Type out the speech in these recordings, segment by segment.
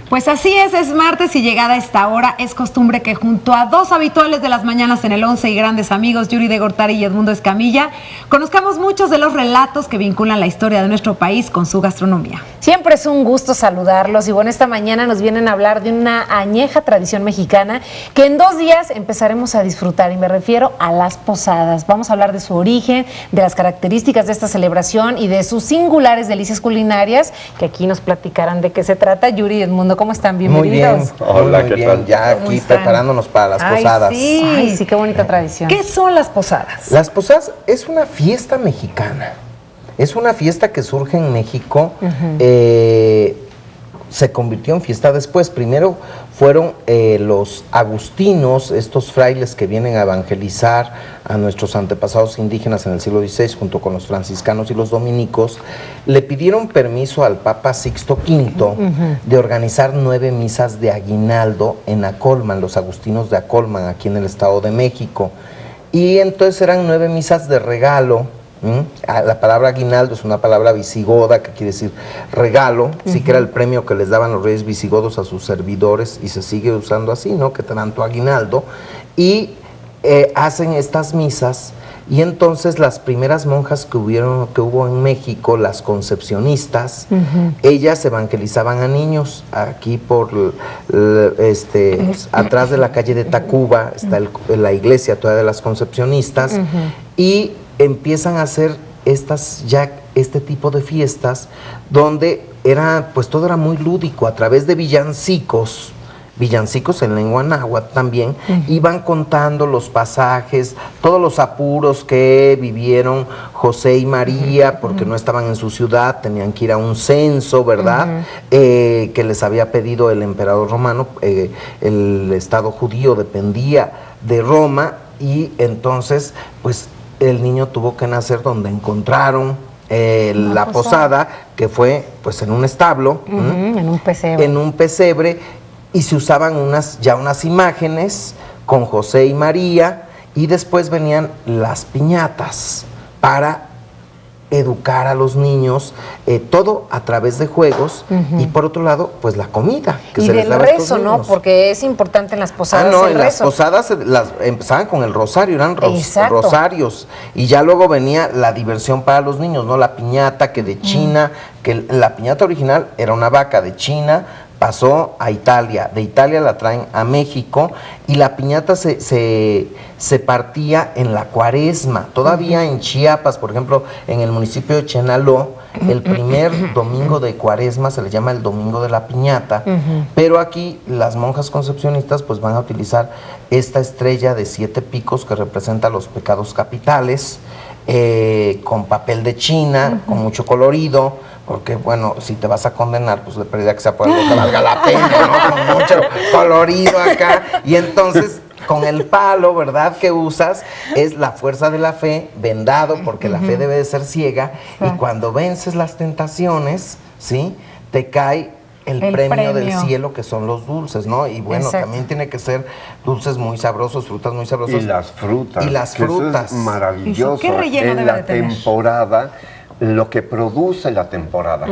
Pues así es martes y llegada a esta hora es costumbre que junto a dos habituales de las mañanas en el 11 y grandes amigos Yuri de Gortari y Edmundo Escamilla, conozcamos muchos de los relatos que vinculan la historia de nuestro país con su gastronomía. Siempre es un gusto saludarlos y bueno, esta mañana nos vienen a hablar de una añeja tradición mexicana que en 2 días empezaremos a disfrutar y me refiero a las posadas. Vamos a hablar de su origen, de las características de esta celebración y de sus singulares delicias culinarias que aquí nos platicarán de qué se trata. Yuri y Edmundo, ¿cómo están? Bienvenidos. Muy bien. Hola, ¿qué tal? Ya aquí preparándonos para las posadas. Ay, sí, qué bonita tradición. ¿Qué son las posadas? Las posadas es una fiesta mexicana. Es una fiesta que surge en México. Se convirtió en fiesta después. Primero fueron los agustinos, estos frailes que vienen a evangelizar a nuestros antepasados indígenas en el siglo XVI, junto con los franciscanos y los dominicos, le pidieron permiso al Papa Sixto V de organizar 9 misas de aguinaldo en Acolman, los agustinos de Acolman, aquí en el Estado de México. Y entonces eran 9 misas de regalo. La palabra aguinaldo es una palabra visigoda que quiere decir regalo, sí que era el premio que les daban los reyes visigodos a sus servidores y se sigue usando así, ¿no? Que te dan tu aguinaldo y hacen estas misas y entonces las primeras monjas que hubo en México, las concepcionistas, ellas evangelizaban a niños aquí por atrás de la calle de Tacuba está la iglesia todavía de las concepcionistas y empiezan a hacer este tipo de fiestas donde todo era muy lúdico a través de villancicos en lengua náhuatl también, iban contando los pasajes, todos los apuros que vivieron José y María, porque no estaban en su ciudad, tenían que ir a un censo, ¿verdad? Que les había pedido el emperador romano, el Estado judío dependía de Roma, y entonces, pues, el niño tuvo que nacer donde encontraron la posada, que fue pues en un establo, en un pesebre, y se usaban unas imágenes con José y María, y después venían las piñatas para educar a los niños, todo a través de juegos, y por otro lado, pues la comida que y se les daba a estos rezo, niños. ¿no? Porque es importante en las posadas el en las rezo. posadas empezaban con el rosario, eran rosarios, y ya luego venía la diversión para los niños, ¿no? La piñata que de China, que la piñata original era una vaca de China, pasó a Italia, de Italia la traen a México, y la piñata se partía en la Cuaresma. Todavía en Chiapas, por ejemplo, en el municipio de Chenaló, el primer domingo de Cuaresma se le llama el domingo de la piñata, pero aquí las monjas concepcionistas pues van a utilizar esta estrella de 7 picos que representa los pecados capitales, con papel de China, con mucho colorido, porque bueno, si te vas a condenar, pues de pérdida que sea por algo que valga la pena, ¿no? Con mucho colorido acá, y entonces con el palo, ¿verdad?, que usas, es la fuerza de la fe, vendado, porque la fe debe de ser ciega, y cuando vences las tentaciones, ¿sí?, te cae el premio del cielo, que son los dulces, ¿no? Y bueno, también tiene que ser dulces muy sabrosos, frutas muy sabrosas. Y las frutas. Y las frutas. Eso es maravilloso. ¿Qué relleno en debe la de tener? temporada, lo que produce la temporada.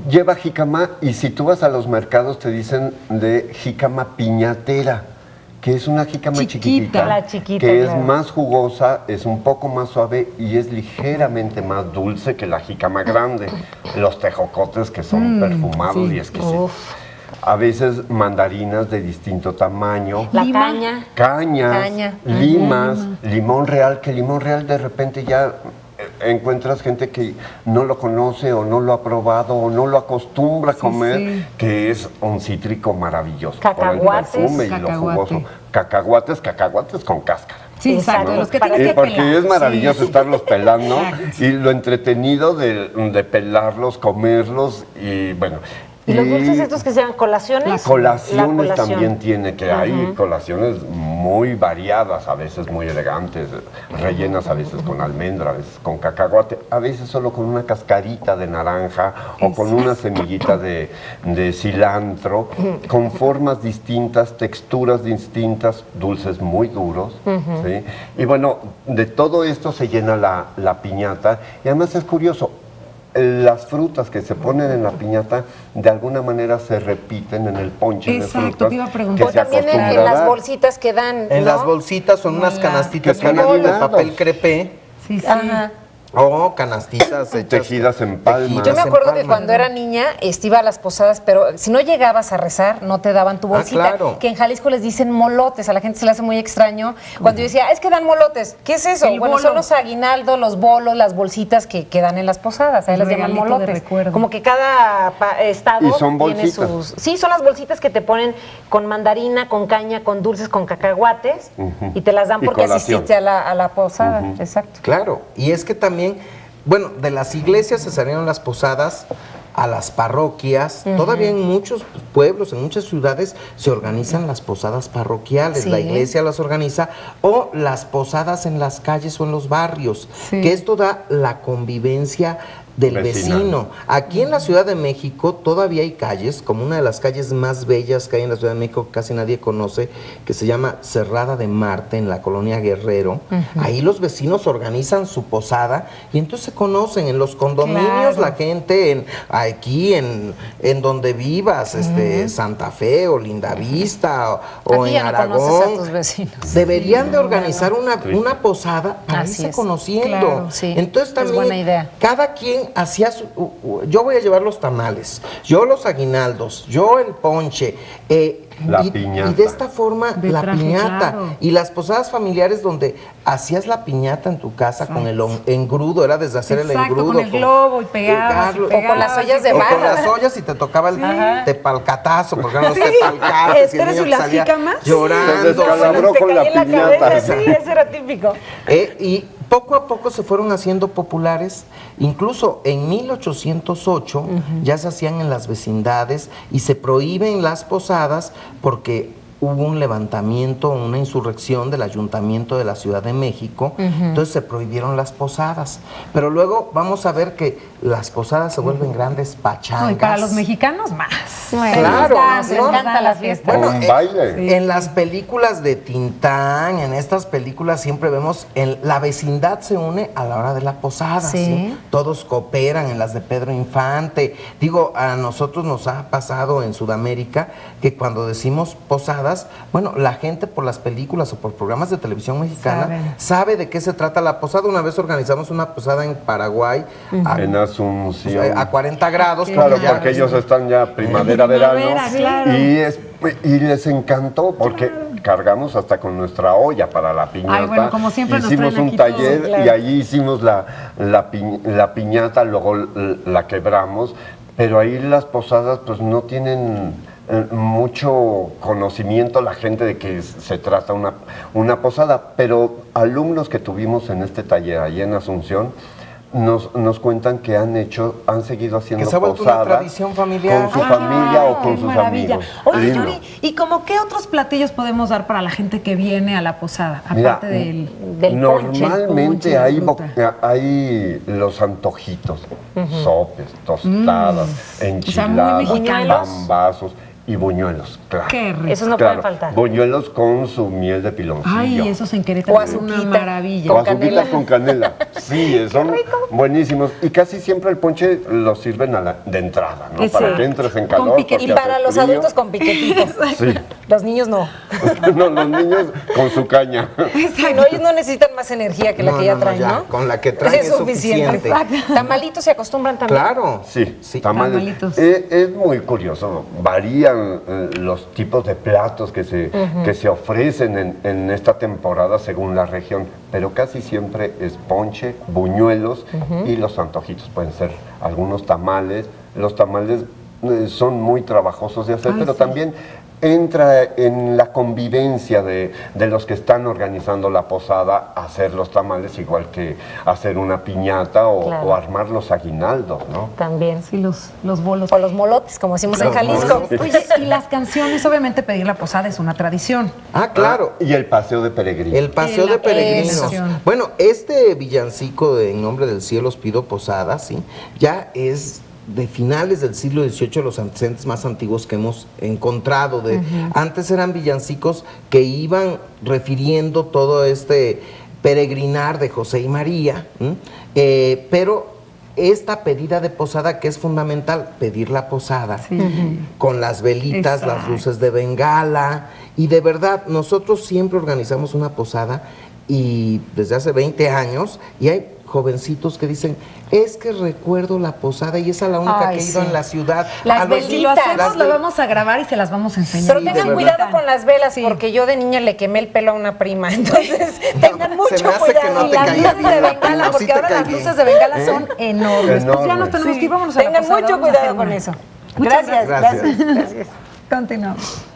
Lleva jícama, y si tú vas a los mercados te dicen de jícama piñatera, que es una jícama chiquitita, la chiquita, que claro, es más jugosa, es un poco más suave y es ligeramente más dulce que la jícama grande. Los tejocotes, que son perfumados y exquisitos. A veces mandarinas de distinto tamaño. La Cañas, limas, limón real, que limón real de repente ya encuentras gente que no lo conoce o no lo ha probado o no lo acostumbra a comer, que es un cítrico maravilloso. Cacahuates, por el perfume y lo jugoso. Cacahuates con cáscara. Sí, exacto, ¿no? los que tienes que porque pelar. es maravilloso estarlos pelando y lo entretenido de pelarlos, comerlos y bueno. ¿Y los dulces estos que se llaman colaciones? Colaciones también tiene, que hay colaciones muy variadas, a veces muy elegantes, rellenas a veces con almendra, a veces con cacahuate, a veces solo con una cascarita de naranja o con una semillita de cilantro, con formas distintas, texturas distintas, dulces muy duros. ¿Sí? Y bueno, de todo esto se llena la piñata. Y además es curioso, las frutas que se ponen en la piñata de alguna manera se repiten en el ponche de frutas. Te iba a preguntar. O también en las bolsitas que dan, En ¿no? las bolsitas son unas canastitas que están de adornados. papel crepé. Sí, sí. Ajá. O canastitas hechas, Tejidas en palma. tejidas Yo me en acuerdo que palma. cuando era niña iba a las posadas, pero si no llegabas a rezar, no te daban tu bolsita. Claro. Que en Jalisco les dicen molotes, a la gente se le hace muy extraño. Cuando yo decía, es que dan molotes, ¿qué es eso? El Bueno, bolo. son los aguinaldos, los bolos, las bolsitas que dan en las posadas, ahí las llaman Regalito de molotes. recuerdo. Como que cada estado Y son tiene bolsitas. sus... Sí, son las bolsitas que te ponen con mandarina, con caña, con dulces, con cacahuates, y te las dan Y porque colación. asististe a la posada. Exacto. Claro, y es que también, bueno, de las iglesias se salieron las posadas a las parroquias. Todavía en muchos pueblos, en muchas ciudades, se organizan las posadas parroquiales. Sí. La iglesia las organiza, o las posadas en las calles o en los barrios, Sí. que esto da la convivencia del Vecinal. vecino. Aquí en la Ciudad de México todavía hay calles, como una de las calles más bellas que hay en la Ciudad de México, que casi nadie conoce, que se llama Cerrada de Marte, en la colonia Guerrero. Ahí los vecinos organizan su posada y entonces se conocen en los condominios, Claro. la gente aquí en donde vivas, Santa Fe o Lindavista o Aquí en ya no conoces a Aragón. tus vecinos. Deberían de organizar una posada para Así irse es. conociendo. Claro, sí. Entonces Es también buena idea. cada quien hacía yo voy a llevar los tamales, yo los aguinaldos, yo el ponche, La y piñata. de esta forma De la traje, piñata claro. y las posadas familiares donde hacías la piñata en tu casa con el engrudo, era desde hacer el Exacto, engrudo con el globo y pegabas, pegarlo, y O con las ollas de o con barro. las ollas y te tocaba el Ajá. tepalcatazo, porque eran los tepalcates y el ¿Eres niño y las salía jícamas? llorando. Se descalabró Te con caía la en la piñata. cabeza, sí, eso era típico. Y poco a poco se fueron haciendo populares, incluso en 1808 ya se hacían en las vecindades y se prohíben las posadas porque hubo un levantamiento, una insurrección del Ayuntamiento de la Ciudad de México, entonces se prohibieron las posadas. Pero luego vamos a ver que las posadas se vuelven grandes pachangas. No, y para los mexicanos más. Claro, Nos encanta la fiesta. Bueno, Un baile. en las películas de Tintán, en estas películas siempre vemos la vecindad se une a la hora de la posada, Sí. ¿sí? Todos cooperan en las de Pedro Infante. Digo, a nosotros nos ha pasado en Sudamérica que cuando decimos posadas, bueno, la gente por las películas o por programas de televisión mexicana sabe de qué se trata la posada. Una vez organizamos una posada en Paraguay En Asunción. a 40 grados. Claro, ya- porque ellos están ya primavera, verano. claro. Y les encantó porque cargamos hasta con nuestra olla para la piñata. Ay, bueno, como siempre nos hicimos traen un aquí todo, taller claro. y allí hicimos la piñata, luego la quebramos, pero ahí las posadas pues no tienen mucho conocimiento la gente de que se trata una posada, pero alumnos que tuvimos en este taller allí en Asunción nos cuentan que han seguido haciendo Que se ha vuelto una posadas tradición familiar. con su familia o con qué sus maravilla. amigos. Oye, Lindo. Yuri, ¿y como qué otros platillos podemos dar para la gente que viene a la posada? Mira, Aparte del del normalmente ponche, la fruta. hay los antojitos, sopes, tostadas, muy enchiladas, mexicanos. pambazos y buñuelos, claro. Qué rico. Esos no Claro, pueden faltar. buñuelos con su miel de piloncillo. Ay, esos en Querétaro O son una azuquita. maravilla. O con canela. azuquitas con canela. Sí, son buenísimos. Y casi siempre el ponche lo sirven de entrada, ¿no? Ese. Para que entres en Con calor. piquete. porque Y para hace los frío. adultos con piquetitos. Sí. Los niños no. No, los niños con su caña. Sí, no, ellos no necesitan más energía que la No, que ya no, no, traen, ya, ¿no? con la que traen es suficiente. Exacto. Tamalitos se acostumbran también. Claro. Sí, tamales. tamalitos. Es muy curioso. Varían los tipos de platos que se ofrecen en esta temporada según la región, pero casi siempre es ponche, buñuelos y los antojitos. Pueden ser algunos tamales. Los tamales son muy trabajosos de hacer, Ay, pero sí. también entra en la convivencia de los que están organizando la posada, hacer los tamales igual que hacer una piñata o armar los aguinaldos, ¿no? También. Sí, los bolos. O los molotes, como decimos en Jalisco. Oye, y las canciones, obviamente pedir la posada es una tradición. Ah, claro. Y el paseo de peregrinos. El paseo de peregrinos. Eso. Bueno, este villancico de En nombre del cielo os pido posada, ¿sí? Ya es de finales del siglo XVIII, los antecedentes más antiguos que hemos encontrado. Antes eran villancicos que iban refiriendo todo este peregrinar de José y María, pero esta pedida de posada, que es fundamental, pedir la posada, con las velitas, las luces de bengala, y de verdad, nosotros siempre organizamos una posada, y desde hace 20 años, y hay jovencitos que dicen, es que recuerdo la posada y esa es la única que he ido en la ciudad. Las velitas. Si lo hacemos, lo vamos a grabar y se las vamos a enseñar. Pero tengan cuidado con las velas, porque yo de niña le quemé el pelo a una prima, entonces tengan mucho se me hace cuidado. que no Y te las caía luces bien de la bengala, prima, porque sí te ahora las caí luces de bengala son enormes. Pues ya nos tenemos que ir, vámonos a la Tengan posada, mucho vamos a cuidado hacer con una. eso. Muchas Gracias. gracias. Continuamos.